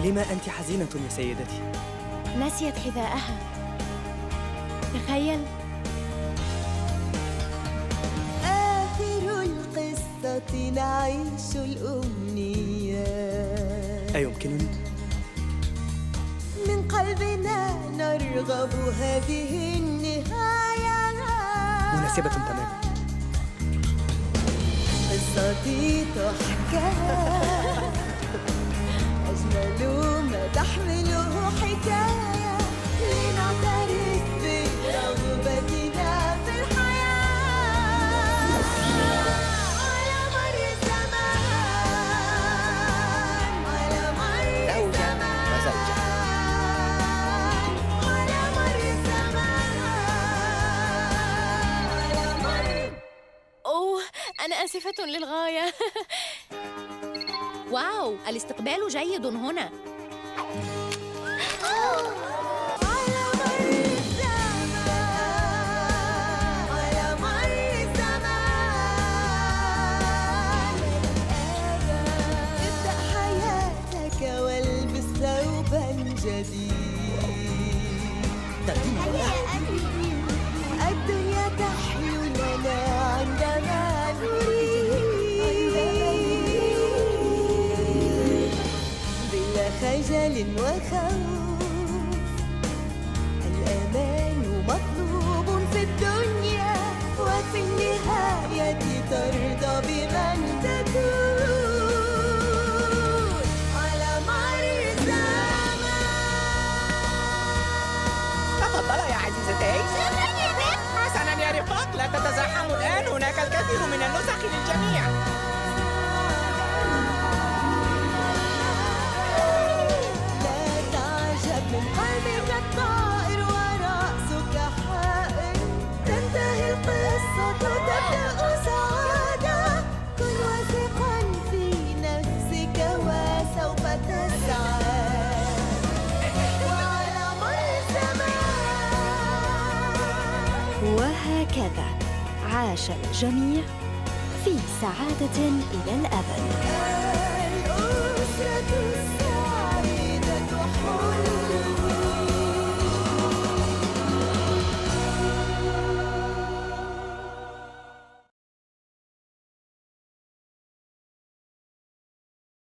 لما أنت حزينة يا سيدتي؟ نسيت حذاءها. تخيل. آخر القصة نعيش الأمنيات، أيمكنني؟ من قلبنا نرغب هذه النهاية. مناسبة تماما. قصتي تحكى، أجمل ما تحمله حكاية، لنعترف برغبتنا في الحياة. على مر الزمان، على مر الزمان، على مر الزمان، على مر. أوه، أنا آسفة للغاية. واو، الاستقبال جيد هنا. على مر الزمان، على مر الزمان، ابدأ حياتك والبس ثوبا جديد. الدنيا تحلو لنا عندما نريد، بلا خجل وخوف. الأمان مطلوب في الدنيا، وفي النهاية ترضى بمن تكون. على مر الزمان. تفضل يا عزيزتي. حسناً يا رفاق، لا تتزاحموا الآن، هناك الكثير من النسخ للجميع. لا تعجب من قلبك الطائر ورأسك حائر، تنتهي القصة تبدأ سعادة. كن واثقا في نفسك وسوف تسعد. وعلى مر الزمان. وهكذا عاش الجميع في سعادة إلى الأبد.